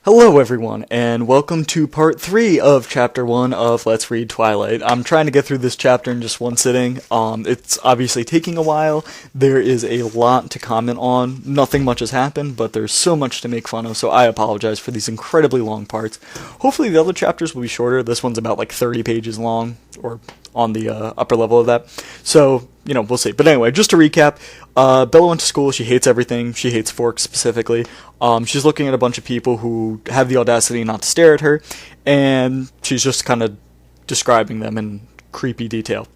Hello everyone, and welcome to part 3 of chapter 1 of Let's Read Twilight. I'm trying to get through this chapter in just one sitting. It's obviously taking a while. There is a lot to comment on. Nothing much has happened, but there's so much to make fun of, so I apologize for these incredibly long parts. Hopefully the other chapters will be shorter. This one's about like 30 pages long, or on the upper level of that. So, we'll see. But anyway, just to recap, Bella went to school. She hates everything. She hates Forks specifically. She's looking at a bunch of people who have the audacity not to stare at her, and she's just kind of describing them in creepy detail.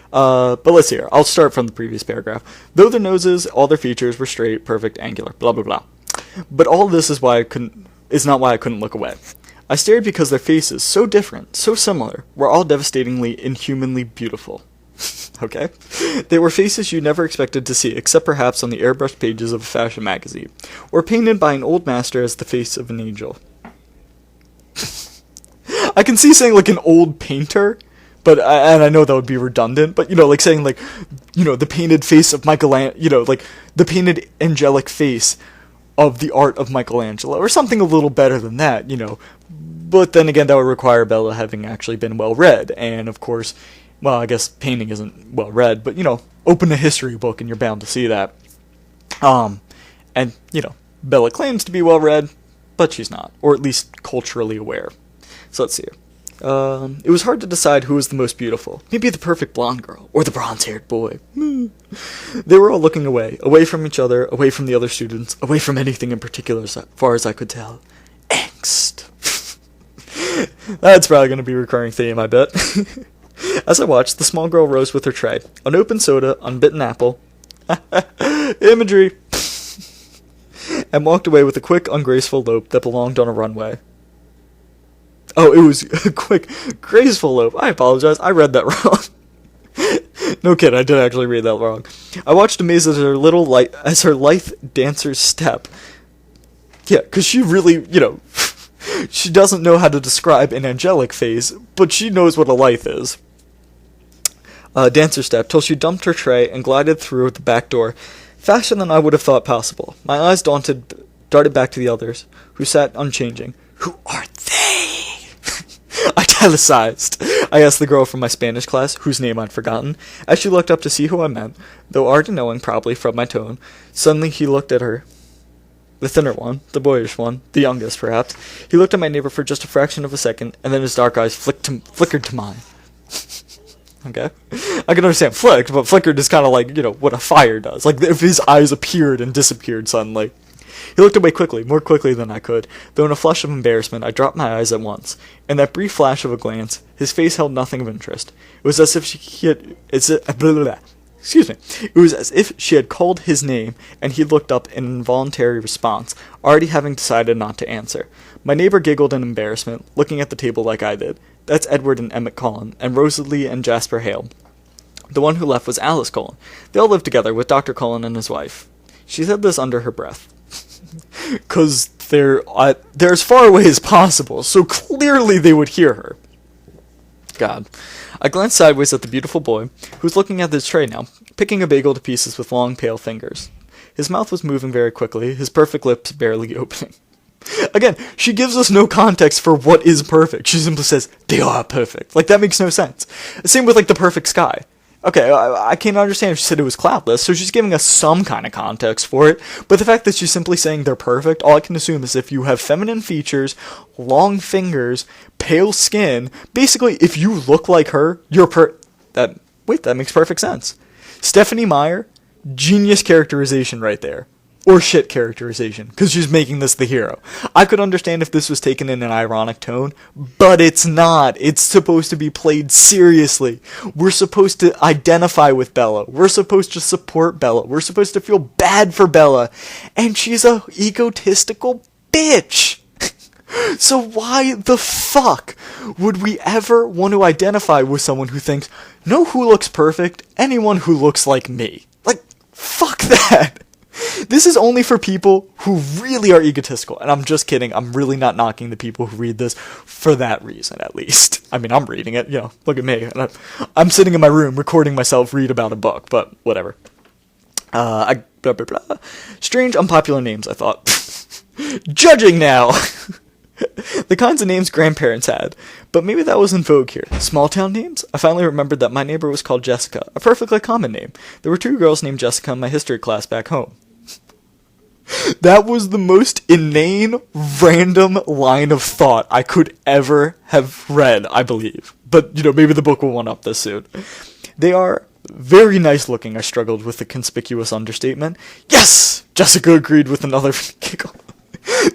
But let's hear. I'll start from the previous paragraph. Though their noses, all their features were straight, perfect, angular, blah blah blah. But all this is not why I couldn't look away. I stared because their faces, so different, so similar, were all devastatingly, inhumanly beautiful. Okay? They were faces you never expected to see, except perhaps on the airbrushed pages of a fashion magazine, or painted by an old master as the face of an angel. I can see saying like an old painter, and I know that would be redundant, but like saying like, the painted face of Michelangelo, like the painted angelic face of the art of Michelangelo, or something a little better than that, But then again, that would require Bella having actually been well read, and of course, well, I guess painting isn't well read, but open a history book and you're bound to see that. And Bella claims to be well read, but she's not, or at least culturally aware. So let's see here. It was hard to decide who was the most beautiful. Maybe the perfect blonde girl, or the bronze-haired boy. They were all looking away from each other, away from the other students, away from anything in particular as far as I could tell. Angst. That's probably going to be a recurring theme, I bet. As I watched, the small girl rose with her tray. An open soda, unbitten apple. Imagery. And walked away with a quick, ungraceful lope that belonged on a runway. Oh, it was a quick, graceful lope. I apologize. I read that wrong. No kidding, I did actually read that wrong. I watched amazed as her lithe dancer's step. Yeah, because she really, she doesn't know how to describe an angelic face, but she knows what a lithe is. Dancer step till she dumped her tray and glided through the back door, faster than I would have thought possible. My eyes darted back to the others, who sat unchanging. Who are they? Italicized. I asked the girl from my Spanish class, whose name I'd forgotten, as she looked up to see who I meant, though already knowing, probably from my tone. Suddenly he looked at her. The thinner one, the boyish one, the youngest, perhaps. He looked at my neighbor for just a fraction of a second, and then his dark eyes flickered to mine. Okay? I can understand flicked, but flickered is kind of like, what a fire does. Like, if his eyes appeared and disappeared suddenly. He looked away quickly, more quickly than I could, though in a flush of embarrassment I dropped my eyes at once. In that brief flash of a glance, his face held nothing of interest. It was as if It was as if she had called his name, and he looked up in involuntary response, already having decided not to answer. My neighbor giggled in embarrassment, looking at the table like I did. That's Edward and Emmett Cullen, and Rosalie and Jasper Hale. The one who left was Alice Cullen. They all lived together with Dr. Cullen and his wife. She said this under her breath. 'Cause they're as far away as possible, so clearly they would hear her. God. I glanced sideways at the beautiful boy, who was looking at his tray now, picking a bagel to pieces with long, pale fingers. His mouth was moving very quickly, his perfect lips barely opening. Again, she gives us no context for what is perfect. She simply says, they are perfect. Like, that makes no sense. Same with, like, the perfect sky. Okay, I can't understand if she said it was cloudless, so she's giving us some kind of context for it, but the fact that she's simply saying they're perfect, all I can assume is if you have feminine features, long fingers, pale skin, basically, if you look like her, you're that makes perfect sense. Stephanie Meyer, genius characterization right there. Or shit characterization, because she's making this the hero. I could understand if this was taken in an ironic tone, but it's not. It's supposed to be played seriously. We're supposed to identify with Bella. We're supposed to support Bella. We're supposed to feel bad for Bella. And she's a egotistical bitch. So why the fuck would we ever want to identify with someone who thinks, know who looks perfect? Anyone who looks like me. Like, fuck that. This is only for people who really are egotistical, and I'm just kidding. I'm really not knocking the people who read this for that reason, at least. I mean, I'm reading it, look at me. And I'm sitting in my room recording myself read about a book, but whatever. Blah, blah, blah. Strange, unpopular names, I thought. Judging now! The kinds of names grandparents had. But maybe that was in vogue here. Small town names? I finally remembered that my neighbor was called Jessica, a perfectly common name. There were 2 girls named Jessica in my history class back home. That was the most inane, random line of thought I could ever have read, I believe. But, maybe the book will one-up this soon. They are very nice looking, I struggled with the conspicuous understatement. Yes! Jessica agreed with another giggle.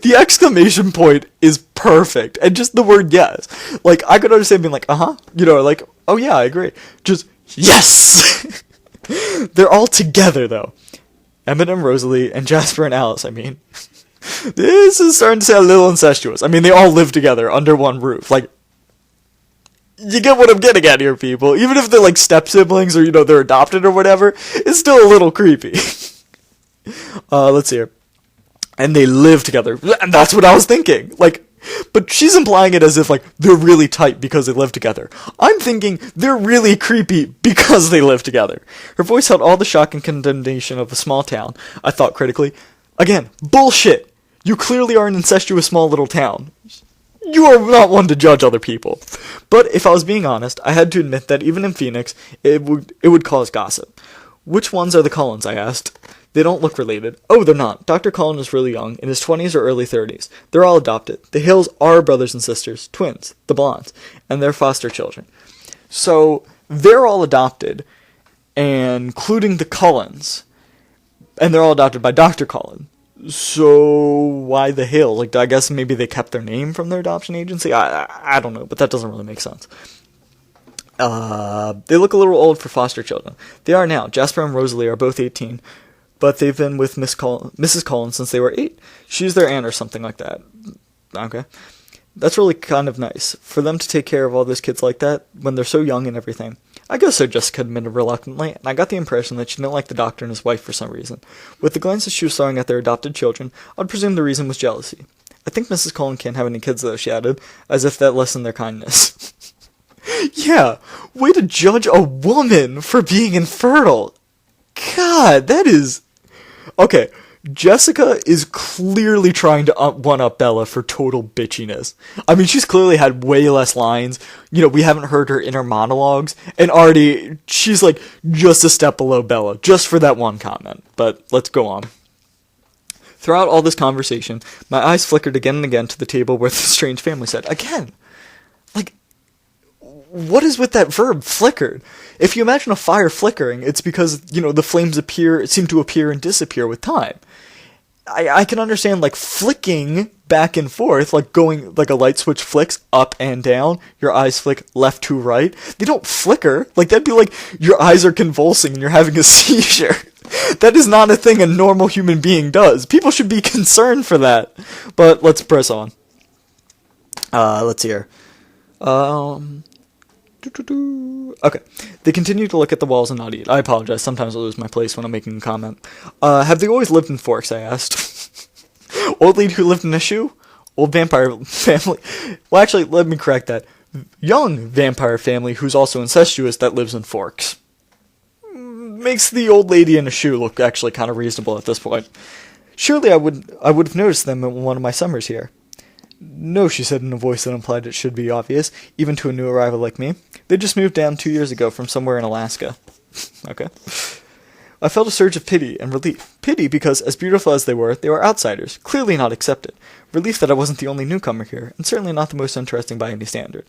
The exclamation point is perfect, and just the word yes. Like, I could understand being like, like, oh yeah, I agree. Just, yes! They're all together, though. Emmett and Rosalie, and Jasper and Alice, I mean. This is starting to sound a little incestuous. I mean, they all live together under one roof. Like, you get what I'm getting at here, people. Even if they're like step-siblings or, they're adopted or whatever, it's still a little creepy. Let's see here. And they live together. And that's what I was thinking. Like, but she's implying it as if, like, they're really tight because they live together. I'm thinking they're really creepy because they live together. Her voice held all the shock and condemnation of a small town. I thought critically. Again, bullshit! You clearly are an incestuous small little town. You are not one to judge other people. But if I was being honest, I had to admit that even in Phoenix, it would cause gossip. Which ones are the Cullens, I asked. They don't look related. Oh, they're not. Dr. Cullen is really young, in his 20s or early 30s. They're all adopted. The Hills are brothers and sisters, twins, the Blondes, and they're foster children. So, they're all adopted, including the Cullens, and they're all adopted by Dr. Cullen. So, why the Hills? Like, I guess maybe they kept their name from their adoption agency? I don't know, but that doesn't really make sense. They look a little old for foster children. They are now. Jasper and Rosalie are both 18, but they've been with Mrs. Cullens since they were 8. She's their aunt or something like that. Okay. That's really kind of nice. For them to take care of all those kids like that, when they're so young and everything. I guess so, Jessica admitted reluctantly, and I got the impression that she didn't like the doctor and his wife for some reason. With the glances she was throwing at their adopted children, I'd presume the reason was jealousy. I think Mrs. Cullen can't have any kids though, she added, as if that lessened their kindness. Yeah, way to judge a woman for being infertile. God, that is... Okay, Jessica is clearly trying to one-up Bella for total bitchiness. I mean, she's clearly had way less lines. We haven't heard her inner monologues, and already she's like just a step below Bella, just for that one comment. But let's go on. Throughout all this conversation, my eyes flickered again and again to the table where the strange family sat. Again, like, what is with that verb, flickered? If you imagine a fire flickering, it's because, the flames seem to appear and disappear with time. I can understand, like, flicking back and forth, like going, like a light switch flicks up and down, your eyes flick left to right. They don't flicker. Like, that'd be like your eyes are convulsing and you're having a seizure. That is not a thing a normal human being does. People should be concerned for that. But let's press on. Let's see here. Okay. They continue to look at the walls and not eat. I apologize. Sometimes I lose my place when I'm making a comment. Have they always lived in Forks, I asked. Old lady who lived in a shoe? Old vampire family. Well, actually, let me correct that. Young vampire family who's also incestuous that lives in Forks. Makes the old lady in a shoe look actually kind of reasonable at this point. Surely I would have noticed them in one of my summers here. No, she said in a voice that implied it should be obvious, even to a new arrival like me. They just moved down 2 years ago from somewhere in Alaska. Okay. I felt a surge of pity and relief. Pity because, as beautiful as they were outsiders, clearly not accepted. Relief that I wasn't the only newcomer here, and certainly not the most interesting by any standard.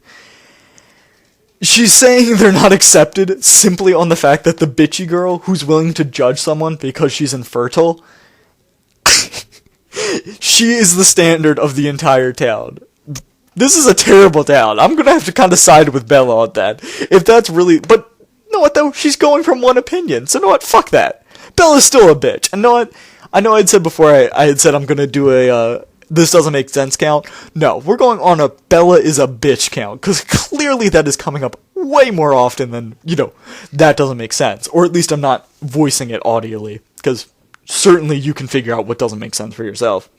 She's saying they're not accepted simply on the fact that the bitchy girl who's willing to judge someone because she's infertile... She is the standard of the entire town. This is a terrible town. I'm gonna have to kind of side with Bella on that. If that's really... But, you know what, though? She's going from one opinion. So, you know what? Fuck that. Bella's still a bitch. And, you know what? I know I'd said before I had said I'm gonna do a, this doesn't make sense count. No, we're going on a Bella is a bitch count. Because clearly that is coming up way more often than, that doesn't make sense. Or at least I'm not voicing it audially. Because... certainly you can figure out what doesn't make sense for yourself.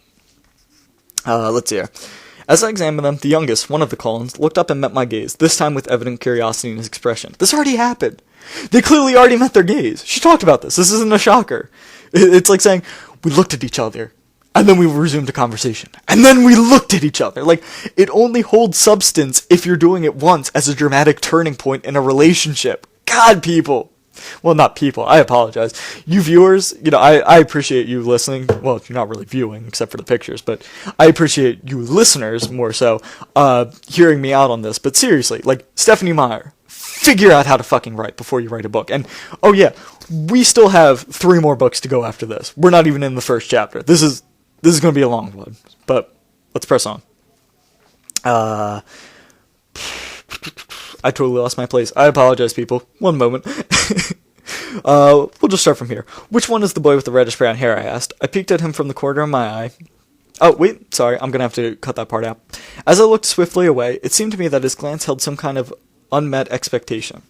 Let's see here. As I examined them, the youngest, one of the Cullens, looked up and met my gaze, this time with evident curiosity in his expression. This already happened. They clearly already met their gaze. She talked about this. This isn't a shocker. It's like saying, we looked at each other, And then we resumed the conversation. And then we looked at each other. Like, it only holds substance if you're doing it once as a dramatic turning point in a relationship. God, people. Well, not people. I apologize. You viewers, I appreciate you listening. Well, you're not really viewing, except for the pictures, but I appreciate you listeners, more so, hearing me out on this. But seriously, like, Stephanie Meyer, figure out how to fucking write before you write a book. And, oh yeah, we still have 3 more books to go after this. We're not even in the first chapter. This is going to be a long one, but let's press on. I totally lost my place. I apologize, people. One moment. We'll just start from here. Which one is the boy with the reddish brown hair, I asked. I peeked at him from the corner of my eye. Oh, wait, sorry, I'm going to have to cut that part out. As I looked swiftly away, it seemed to me that his glance held some kind of unmet expectation.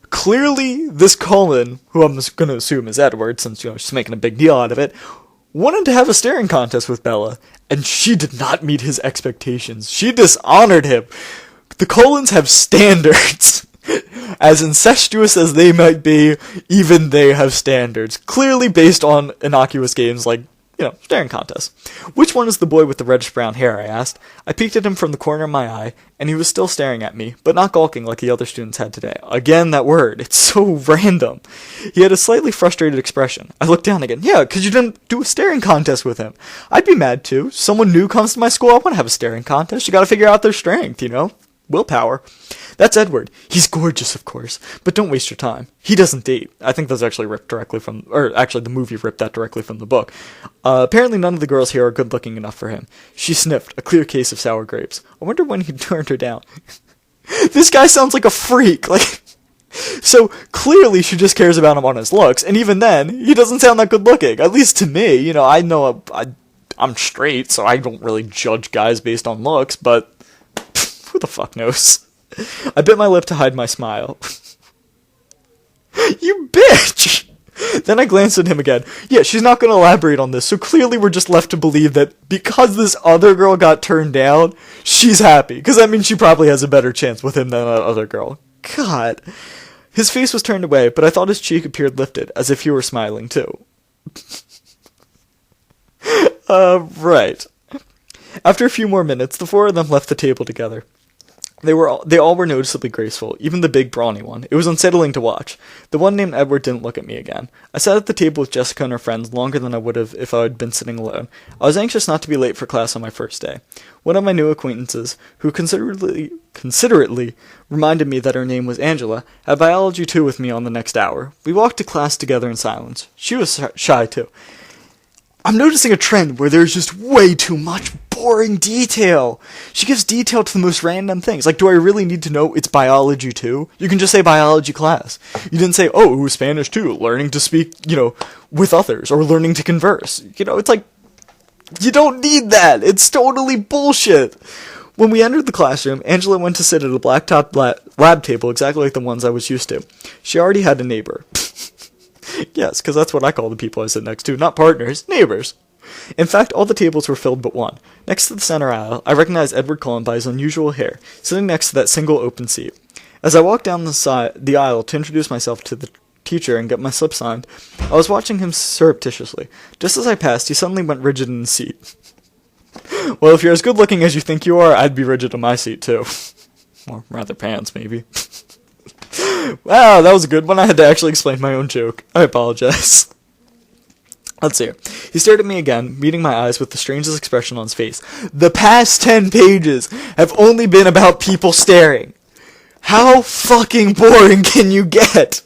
Clearly, this Cullen, who I'm going to assume is Edward, since, she's making a big deal out of it, wanted to have a staring contest with Bella, and she did not meet his expectations. She dishonored him. The Cullens have standards. As incestuous as they might be, even they have standards. Clearly based on innocuous games like, staring contests. Which one is the boy with the reddish brown hair, I asked. I peeked at him from the corner of my eye, and he was still staring at me, but not gawking like the other students had today. Again, that word. It's so random. He had a slightly frustrated expression. I looked down again. Yeah, because you didn't do a staring contest with him. I'd be mad too. Someone new comes to my school, I want to have a staring contest. You gotta figure out their strength, Willpower. That's Edward. He's gorgeous, of course, but don't waste your time. He doesn't date. I think that's actually ripped directly from, or actually the movie ripped that directly from the book. Apparently none of the girls here are good looking enough for him. She sniffed, a clear case of sour grapes. I wonder when he turned her down. This guy sounds like a freak, so clearly she just cares about him on his looks, and even then, he doesn't sound that good looking, at least to me. I know I'm straight, so I don't really judge guys based on looks, but who the fuck knows? I bit my lip to hide my smile. You bitch! Then I glanced at him again. Yeah, she's not going to elaborate on this, so clearly we're just left to believe that because this other girl got turned down, she's happy. Because that means she probably has a better chance with him than that other girl. God. His face was turned away, but I thought his cheek appeared lifted, as if he were smiling too. Right. After a few more minutes, the 4 of them left the table together. They all were noticeably graceful, even the big brawny one. It was unsettling to watch. The one named Edward didn't look at me again. I sat at the table with Jessica and her friends longer than I would have if I had been sitting alone. I was anxious not to be late for class on my first day. One of my new acquaintances, who considerately reminded me that her name was Angela, had biology 2 with me on the next hour. We walked to class together in silence. She was shy too. I'm noticing a trend where there's just way too much boring detail. She gives detail to the most random things. Like, do I really need to know it's biology 2? You can just say biology class. You didn't say, oh, it was Spanish 2, learning to speak, with others, or learning to converse. It's like, you don't need that. It's totally bullshit. When we entered the classroom, Angela went to sit at a blacktop lab table exactly like the ones I was used to. She already had a neighbor. Yes, because that's what I call the people I sit next to. Not partners, neighbors. In fact, all the tables were filled but one. Next to the center aisle, I recognized Edward Cullen by his unusual hair, sitting next to that single open seat. As I walked down the aisle to introduce myself to the teacher and get my slip signed, I was watching him surreptitiously. Just as I passed, he suddenly went rigid in his seat. Well, if you're as good-looking as you think you are, I'd be rigid in my seat, too. Or rather pants, maybe. Wow, that was a good one. I had to actually explain my own joke. I apologize. Let's see. He stared at me again, meeting my eyes with the strangest expression on his face. The past 10 pages have only been about people staring. How fucking boring can you get?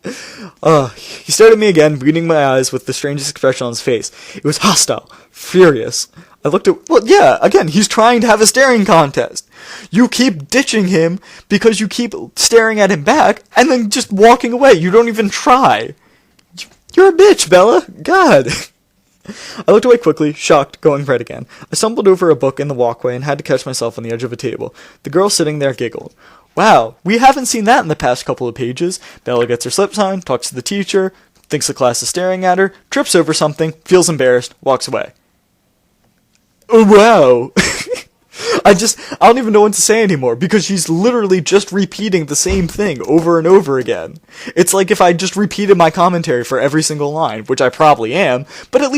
He stared at me again, meeting my eyes with the strangest expression on his face. It was hostile, furious. I looked at... Well, yeah, again, he's trying to have a staring contest. You keep ditching him because you keep staring at him back and then just walking away. You don't even try. You're a bitch, Bella. God. I looked away quickly, shocked, going red again. I stumbled over a book in the walkway and had to catch myself on the edge of a table. The girl sitting there giggled. Wow, we haven't seen that in the past couple of pages. Bella gets her slip signed, talks to the teacher, thinks the class is staring at her, trips over something, feels embarrassed, walks away. Oh, wow. I don't even know what to say anymore, because she's literally just repeating the same thing over and over again. It's like if I just repeated my commentary for every single line, which I probably am, but at least